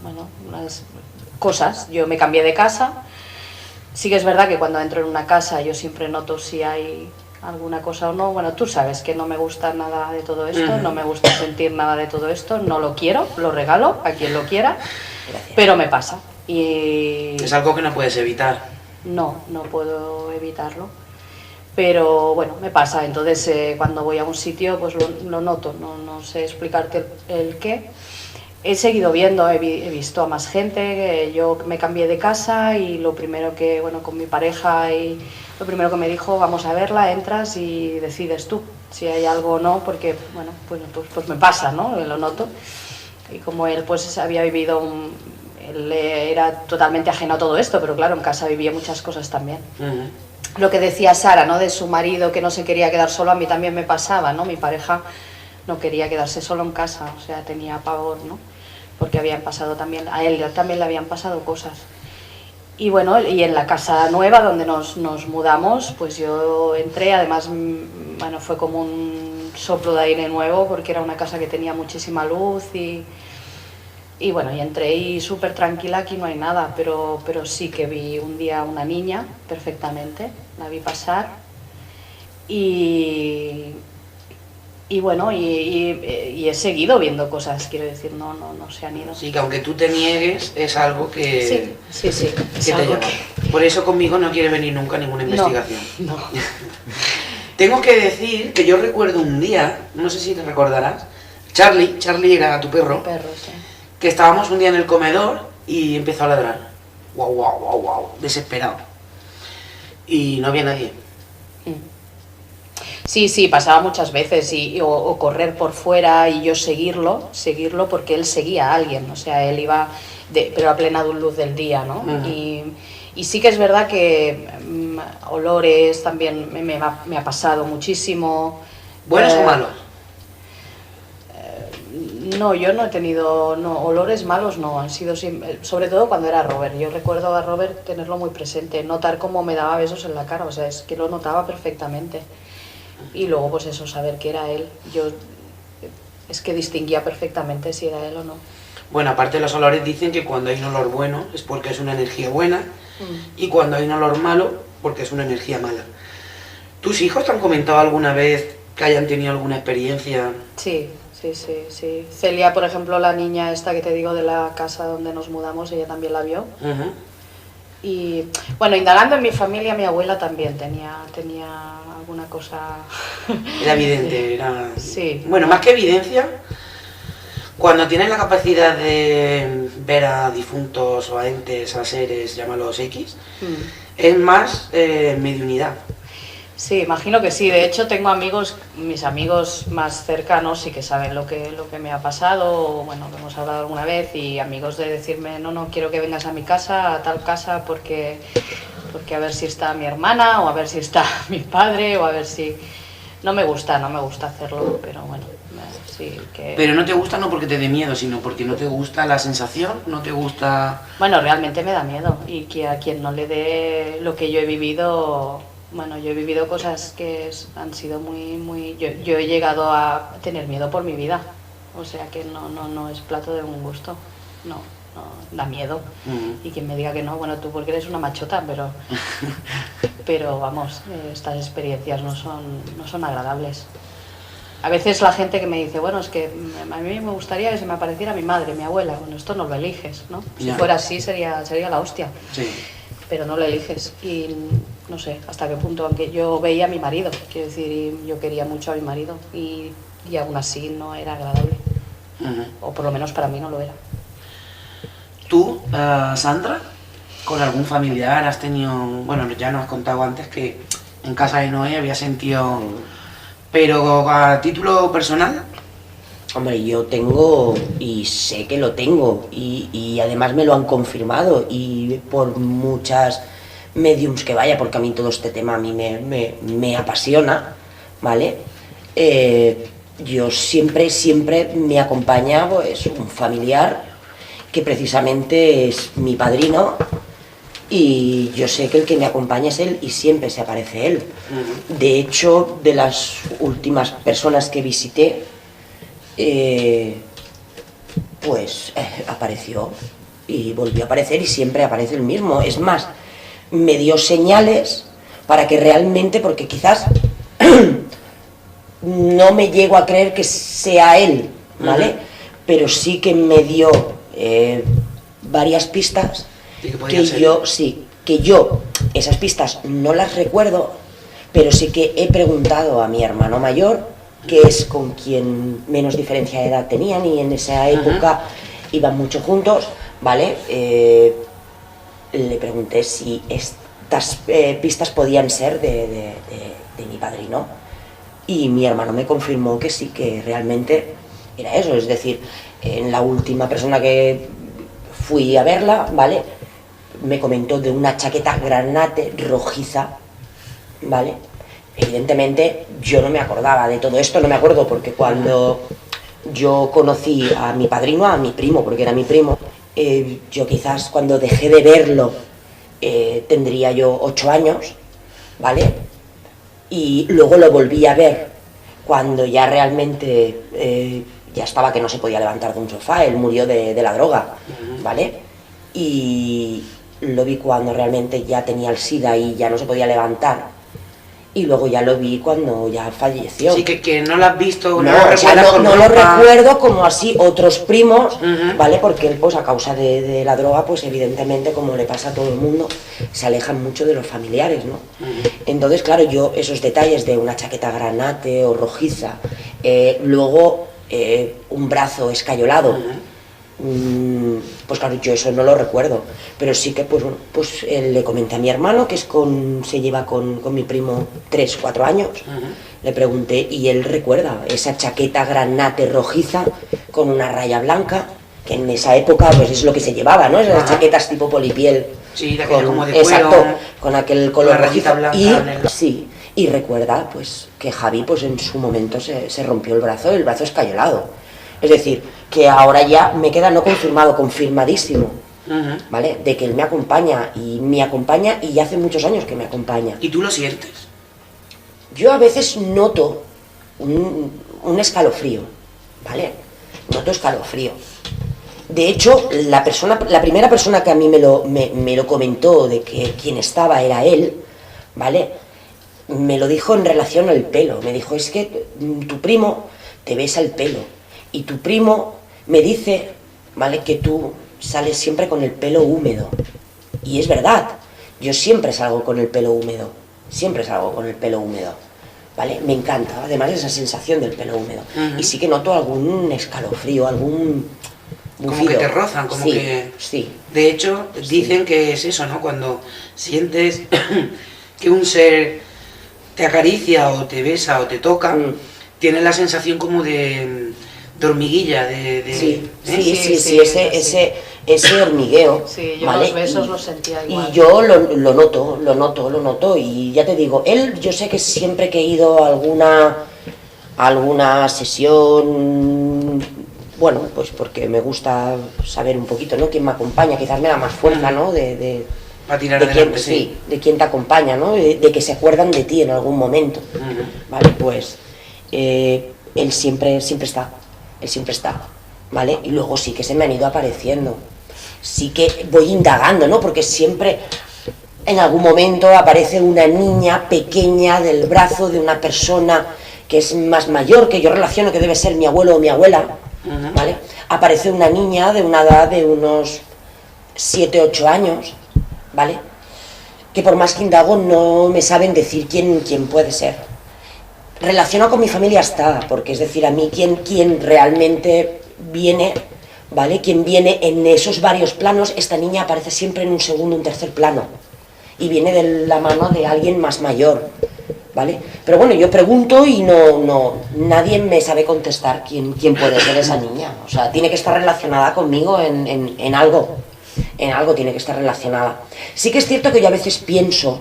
bueno, unas cosas. Yo me cambié de casa. Sí que es verdad que cuando entro en una casa yo siempre noto si hay alguna cosa o no. Bueno, tú sabes que no me gusta nada de todo esto, no me gusta sentir nada de todo esto, no lo quiero, lo regalo a quien lo quiera. Gracias. Pero me pasa y Es algo que no puedes evitar. no puedo evitarlo, pero bueno, me pasa. Entonces cuando voy a un sitio pues lo noto, no sé explicarte el qué. He seguido viendo, he visto a más gente. Yo me cambié de casa y lo primero que, bueno, con mi pareja, y lo primero que me dijo, vamos a verla, entras y decides tú si hay algo o no, porque bueno, pues me pasa, ¿no? Lo noto. Y como él pues había vivido él era totalmente ajeno a todo esto, pero claro, en casa vivía muchas cosas también. Lo que decía Sara, ¿no? De su marido que no se quería quedar solo, a mí también me pasaba, ¿no? Mi pareja no quería quedarse solo en casa, o sea, tenía pavor, ¿no? Porque habían pasado también, a él también le habían pasado cosas. Y bueno, y en la casa nueva donde nos mudamos, pues yo entré, además, bueno, fue como un soplo de aire nuevo, porque era una casa que tenía muchísima luz y bueno, y entré y súper tranquila, aquí no hay nada, pero sí que vi un día una niña perfectamente, la vi pasar y bueno, y he seguido viendo cosas, quiero decir, no se han ido. Sí, que aunque tú te niegues, es algo que... Sí, es que te algo llama. Por eso conmigo no quiere venir nunca a ninguna investigación. No. Tengo que decir que yo recuerdo un día, no sé si te recordarás, Charlie era tu perro, Sí. que estábamos un día en el comedor y empezó a ladrar. Guau, guau, guau, guau, desesperado. Y no había nadie. Sí, pasaba muchas veces o correr por fuera y yo seguirlo porque él seguía a alguien, o sea, él iba, pero a plena luz del día, ¿no? Y sí que es verdad que olores también me ha pasado muchísimo. ¿Buenos o malos? No, yo no he tenido, olores malos no, han sido sobre todo cuando era Robert. Yo recuerdo a Robert tenerlo muy presente, notar cómo me daba besos en la cara, o sea, es que lo notaba perfectamente. Y luego pues eso, saber que era él, yo es que distinguía perfectamente si era él o no. Bueno, aparte los olores dicen que cuando hay un olor bueno es porque es una energía buena y cuando hay un olor malo porque es una energía mala. ¿Tus hijos te han comentado alguna vez que hayan tenido alguna experiencia? Sí. Celia, por ejemplo, la niña esta que te digo de la casa donde nos mudamos, ella también la vio. Y bueno, indagando en mi familia, mi abuela también tenía alguna cosa. Era evidente, era... Sí. Bueno, más que evidencia, cuando tienes la capacidad de ver a difuntos o a entes, a seres, llámalos X, es más mediunidad. Sí, imagino que sí. De hecho, tengo amigos, mis amigos más cercanos sí que saben lo que me ha pasado, o, bueno, lo hemos hablado alguna vez, y amigos de decirme, no quiero que vengas a mi casa, a tal casa, porque a ver si está mi hermana, o a ver si está mi padre, o a ver si... No me gusta hacerlo, pero bueno, sí que... Pero no te gusta no porque te dé miedo, sino porque no te gusta la sensación, no te gusta... Bueno, realmente me da miedo, y que a quien no le dé lo que yo he vivido... Bueno, yo he vivido cosas que han sido muy... Yo he llegado a tener miedo por mi vida, o sea que no es plato de un gusto, no, da miedo. Y quien me diga que no, bueno, tú porque eres una machota, pero vamos, estas experiencias no son agradables. A veces la gente que me dice, bueno, es que a mí me gustaría que se me apareciera mi madre, mi abuela. Bueno, esto no lo eliges, ¿no? Si Ya. fuera así sería la hostia. Sí. Pero no lo eliges. Y no sé hasta qué punto, aunque yo veía a mi marido, quiero decir, y yo quería mucho a mi marido, y aún así no era agradable. O por lo menos para mí no lo era. ¿Tú, Sandra, con algún familiar has tenido... Bueno, ya nos has contado antes que en casa de Noé había sentido... Pero a título personal... Hombre, yo tengo, y sé que lo tengo, y además me lo han confirmado, y por muchas mediums que vaya, porque a mí todo este tema a mí me apasiona, ¿vale? Yo siempre me acompaña pues, un familiar que precisamente es mi padrino, y yo sé que el que me acompaña es él y siempre se aparece él. De hecho, de las últimas personas que visité, apareció y volvió a aparecer y siempre aparece el mismo. Es más, me dio señales para que realmente, porque quizás no me llego a creer que sea él, ¿vale? Pero sí que me dio varias pistas que yo esas pistas no las recuerdo, pero sí que he preguntado a mi hermano mayor, que es con quien menos diferencia de edad tenían, y en esa época iban mucho juntos, ¿vale? Le pregunté si estas pistas podían ser de mi padrino, y mi hermano me confirmó que sí, que realmente era eso. Es decir, en la última persona que fui a verla, ¿vale?, me comentó de una chaqueta granate rojiza, ¿vale? Evidentemente yo no me acordaba de todo esto, no me acuerdo, porque cuando yo conocí a mi padrino, a mi primo, porque era mi primo, yo quizás cuando dejé de verlo tendría yo 8 años, ¿vale? Y luego lo volví a ver cuando ya realmente ya estaba que no se podía levantar de un sofá, él murió de la droga, ¿vale? Y lo vi cuando realmente ya tenía el SIDA y ya no se podía levantar. Y luego ya lo vi cuando ya falleció. Sí, que no lo has visto, no lo recuerdas con no lo ropa. recuerdo como así otros primos, ¿vale? Porque él, pues a causa de la droga, pues evidentemente, como le pasa a todo el mundo, se alejan mucho de los familiares, ¿no? Entonces, claro, yo esos detalles de una chaqueta granate o rojiza, luego un brazo escayolado, pues claro, yo eso no lo recuerdo, pero sí que pues le comenté a mi hermano, que se lleva con mi primo 3-4 años, le pregunté y él recuerda esa chaqueta granate rojiza con una raya blanca, que en esa época pues es lo que se llevaba, ¿no? Esas chaquetas tipo polipiel, sí, de como de cuero, exacto, con aquel color rojizo, blanca, y recuerda pues que Javi pues en su momento se rompió el brazo escayolado. Es decir, que ahora ya me queda no confirmado, confirmadísimo, ¿vale? De que él me acompaña y hace muchos años que me acompaña. ¿Y tú lo sientes? Yo a veces noto un escalofrío, ¿vale? Noto escalofrío. De hecho, la primera persona que a mí me lo comentó de que quien estaba era él, ¿vale? Me lo dijo en relación al pelo. Me dijo, es que tu primo te besa el pelo. Y tu primo me dice, ¿vale?, que tú sales siempre con el pelo húmedo. Y es verdad, yo siempre salgo con el pelo húmedo, ¿vale? Me encanta, además esa sensación del pelo húmedo. Y sí que noto algún escalofrío, algún bufido. Como que te rozan, como sí, que... Sí. De hecho, dicen que es eso, ¿no? Cuando sientes que un ser te acaricia o te besa o te toca, tienes la sensación como de hormiguilla, Sí, ese hormigueo. Sí, yo ¿vale? los besos los sentía igual. Y yo lo noto, y ya te digo, él, yo sé que siempre que he ido a alguna sesión, bueno, pues porque me gusta saber un poquito, ¿no?, quién me acompaña, quizás me da más fuerza, ¿no?, Para tirar de adelante, quién, sí. de quién te acompaña, ¿no?, de que se acuerdan de ti en algún momento, ¿vale? Pues él siempre está, ¿vale? Y luego sí que se me han ido apareciendo, sí que voy indagando, ¿no?, porque siempre en algún momento aparece una niña pequeña del brazo de una persona que es más mayor, que yo relaciono que debe ser mi abuelo o mi abuela, ¿vale? Aparece una niña de una edad de unos 7, 8 años, ¿vale?, que por más que indago no me saben decir quién puede ser. Relacionado con mi familia está, porque es decir, a mí quien realmente viene, ¿vale?, quien viene en esos varios planos, esta niña aparece siempre en un segundo, un tercer plano, y viene de la mano de alguien más mayor, ¿vale? Pero bueno, yo pregunto y nadie me sabe contestar quién puede ser esa niña. O sea, tiene que estar relacionada conmigo en algo tiene que estar relacionada. Sí que es cierto que yo a veces pienso,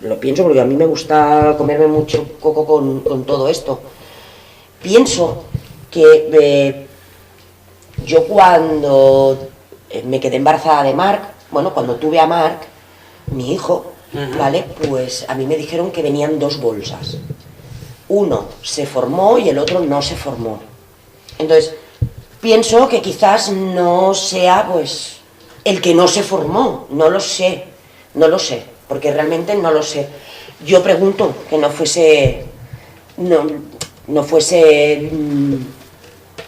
lo pienso porque a mí me gusta comerme mucho coco con todo esto. Pienso que yo cuando me quedé embarazada de Marc, bueno, cuando tuve a Marc, mi hijo, ¿vale?, pues a mí me dijeron que venían 2 bolsas. Uno se formó y el otro no se formó. Entonces, pienso que quizás no sea, pues, el que no se formó. No lo sé, porque realmente no lo sé. Yo pregunto que no fuese,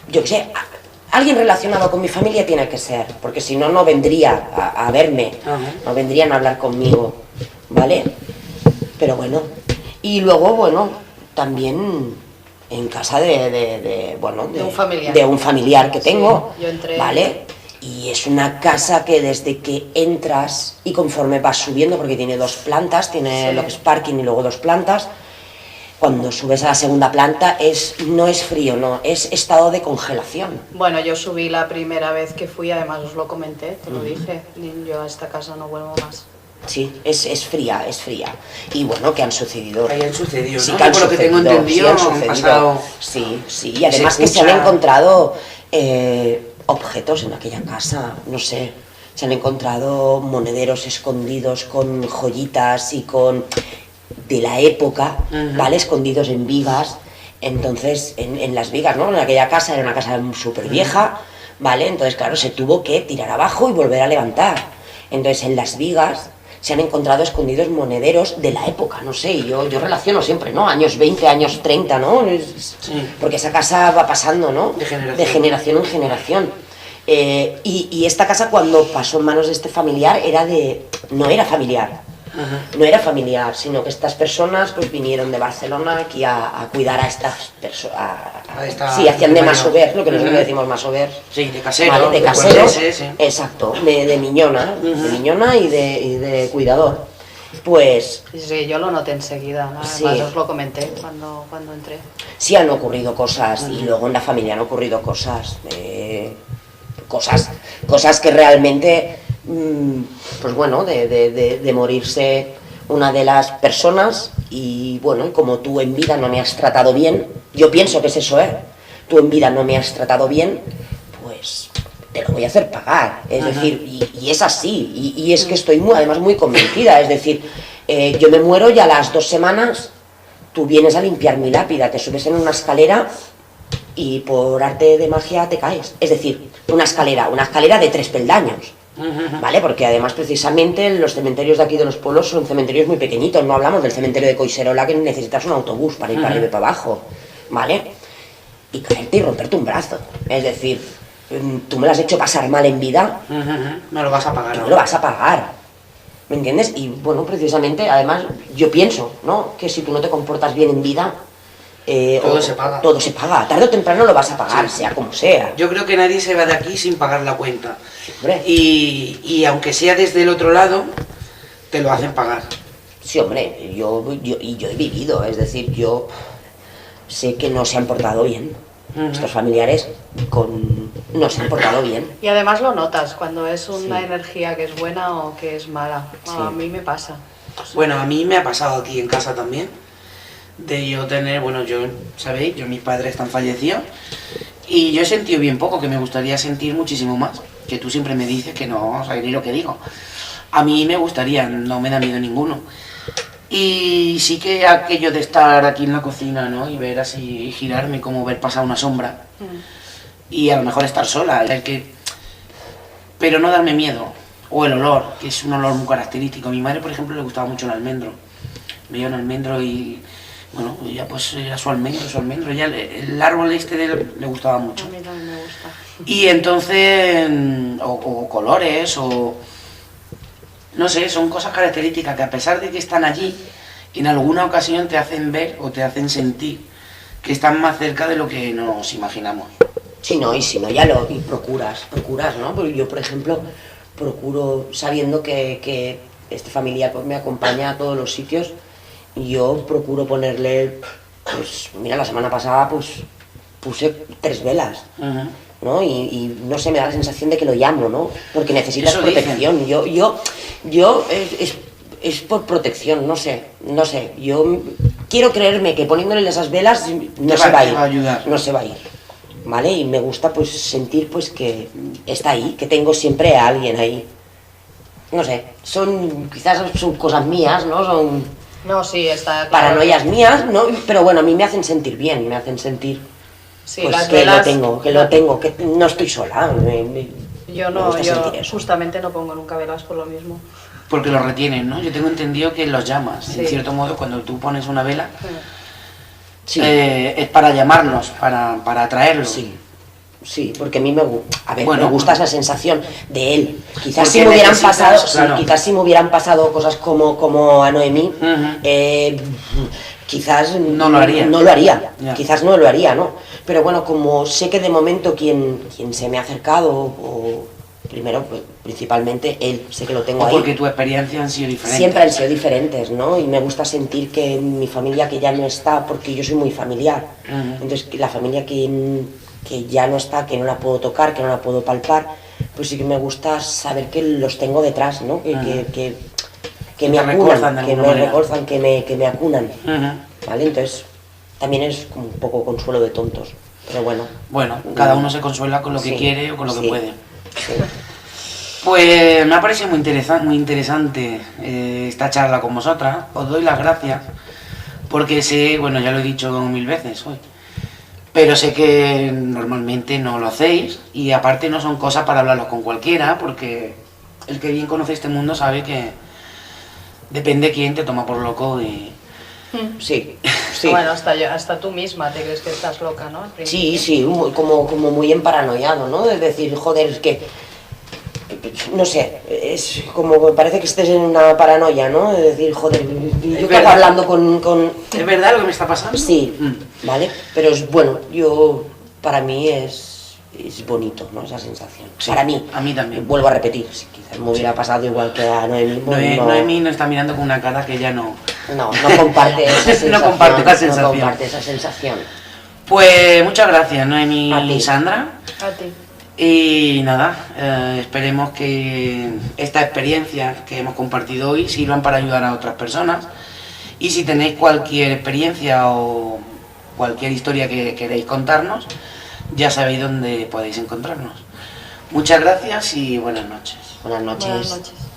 yo qué sé, alguien relacionado con mi familia tiene que ser, porque si no, no vendría a verme, no vendrían a hablar conmigo, ¿vale? Pero bueno, y luego, bueno, también en casa de un familiar que tengo, yo entré, ¿vale? Y es una casa que desde que entras y conforme vas subiendo, porque tiene 2 plantas, tiene lo que es parking y luego 2 plantas, cuando subes a la segunda planta no es frío, no, es estado de congelación. Bueno, yo subí la primera vez que fui, además os lo comenté, te lo dije, yo a esta casa no vuelvo más. Sí, es fría. Y bueno, que han sucedido. Hayan sucedido, sí, ¿no? que han Por lo que tengo entendido, han sucedido. pasado. Sí, y además que se han encontrado objetos en aquella casa, no sé. Se han encontrado monederos escondidos con joyitas y con de la época, ¿vale? Escondidos en vigas. Entonces, en las vigas, ¿no? En aquella casa era una casa súper vieja, ¿vale? Entonces, claro, se tuvo que tirar abajo y volver a levantar. Entonces, en las vigas se han encontrado escondidos monederos de la época, no sé, yo relaciono siempre, ¿no? Años 20, años 30, ¿no? Porque esa casa va pasando, ¿no? De generación en generación. Y esta casa, cuando pasó en manos de este familiar, no era familiar, sino que estas personas pues vinieron de Barcelona aquí a cuidar a estas personas. Sí, hacían de masover, lo que nosotros decimos masover. Sí, de casero. ¿Vale? De casero, sí. Exacto, de miñona, y de cuidador. Pues... Sí, yo lo noté enseguida, además os lo comenté cuando entré. Sí han ocurrido cosas, y luego en la familia han ocurrido cosas, cosas que realmente... pues bueno, de morirse una de las personas y bueno, y como tú en vida no me has tratado bien, yo pienso que es eso, tú en vida no me has tratado bien, pues te lo voy a hacer pagar, es decir, y es así, y es que estoy además muy convencida, es decir, yo me muero y a las 2 semanas tú vienes a limpiar mi lápida, te subes en una escalera y por arte de magia te caes, es decir, una escalera de 3 peldaños. ¿Vale? Porque además precisamente los cementerios de aquí de los pueblos son cementerios muy pequeñitos, no hablamos del cementerio de Collserola que necesitas un autobús para ir para arriba y para abajo, ¿vale? Y caerte y romperte un brazo, es decir, tú me lo has hecho pasar mal en vida, me lo vas a pagar. Me lo vas a pagar, ¿me entiendes? Y bueno, precisamente, además, yo pienso, ¿no?, que si tú no te comportas bien en vida, todo se paga, tarde o temprano lo vas a pagar, sea como sea. Yo creo que nadie se va de aquí sin pagar la cuenta. Hombre. Y aunque sea desde el otro lado, te lo hacen pagar. Sí, hombre, yo he vivido, es decir, yo sé que no se han portado bien, Nuestros familiares nos han portado bien. Y además lo notas cuando es una energía que es buena o que es mala. A mí me pasa. Bueno, a mí me ha pasado aquí en casa también, de yo tener, bueno, yo, ¿sabéis? Mis padres están fallecidos y yo he sentido bien poco, que me gustaría sentir muchísimo más, que tú siempre me dices que no sabes ni lo que digo. A mí me gustaría, no me da miedo ninguno. Y sí que aquello de estar aquí en la cocina, ¿no? Y ver así, girarme, como ver pasar una sombra. Y a lo mejor estar sola, pero no darme miedo. O el olor, que es un olor muy característico. A mi madre, por ejemplo, le gustaba mucho el almendro. Veía un almendro y, bueno, ya pues era su almendro. Ya el árbol le gustaba mucho. A mí también me gusta. Y entonces, o colores, o... No sé, son cosas características que a pesar de que están allí, en alguna ocasión te hacen ver o te hacen sentir que están más cerca de lo que nos imaginamos. Sí, no, y si no, y procuras, ¿no? Porque yo, por ejemplo, procuro, sabiendo que este familiar pues, me acompaña a todos los sitios, yo procuro ponerle, pues, mira, la semana pasada pues puse 3 velas. ¿No? Y no sé, me da la sensación de que lo llamo, ¿no? Porque necesitas Eso protección. Es por protección, no sé. Yo quiero creerme que poniéndole esas velas no se va a ir. No se va a ir. ¿Vale? Y me gusta pues sentir pues que está ahí, que tengo siempre a alguien ahí. No sé, quizás son cosas mías, ¿no? Son No, sí, está claro. paranoias mías, ¿no? Pero bueno, a mí me hacen sentir bien, me hacen sentir Sí, pues las que velas... lo tengo, que no estoy sola. Yo me gusta sentir eso. justamente no pongo nunca velas por lo mismo. Porque los retienen, ¿no? Yo tengo entendido que los llamas. Sí. En cierto modo, cuando tú pones una vela, Sí, es para llamarlos, para atraerlos. sí, porque a mí me Bueno, gusta esa sensación de él. Quizás porque si me hubieran necesitas, pasado, claro. quizás si me hubieran pasado cosas como a Noemí, quizás No lo haría. No lo haría. Ya. Quizás no lo haría, ¿no? Pero bueno, como sé que de momento quien se me ha acercado, o primero, pues, principalmente él, sé que lo tengo O ahí. porque tu experiencia han sido diferentes. Siempre han sido diferentes, ¿no? Y me gusta sentir que mi familia que ya no está, porque yo soy muy familiar, entonces que la familia que ya no está, que no la puedo tocar, que no la puedo palpar, pues sí que me gusta saber que los tengo detrás, ¿no? Que me te recuerdan acunan, de que alguna me manera. recuerdan, que me acunan, ¿vale? Entonces también es como un poco consuelo de tontos, pero bueno. Bueno, cada uno se consuela con lo que Sí, quiere o con lo que sí. puede. Sí. Pues me ha parecido muy interesante esta charla con vosotras. Os doy las gracias porque sé, bueno, ya lo he dicho 1000 veces hoy, pero sé que normalmente no lo hacéis y aparte no son cosas para hablarlos con cualquiera, porque el que bien conoce este mundo sabe que depende quién te toma por loco y... Sí. Bueno, hasta tú misma te crees que estás loca, ¿no? Al principio. Sí, como muy emparanoiado, ¿no? Es decir, joder, es que, no sé, es como que parece que estés en una paranoia, ¿no? Es decir, joder, yo que verdad. hago hablando con... ¿Es verdad lo que me está pasando? Sí, ¿vale? Pero es bueno, para mí es bonito, ¿no? Esa sensación. Sí, Para mí. a mí también. Vuelvo a repetir, si quizás me hubiera pasado igual que a Noemí, pues Noemí nos está mirando con una cara que ya no... no comparte esa sensación. No comparte esa sensación. No comparte esa sensación. Pues muchas gracias, Noemí A ti. y Sandra. A ti. Y nada, esperemos que esta experiencia que hemos compartido hoy sirvan para ayudar a otras personas. Y si tenéis cualquier experiencia o cualquier historia que queréis contarnos, ya sabéis dónde podéis encontrarnos. Muchas gracias y buenas noches. Buenas noches. Buenas noches.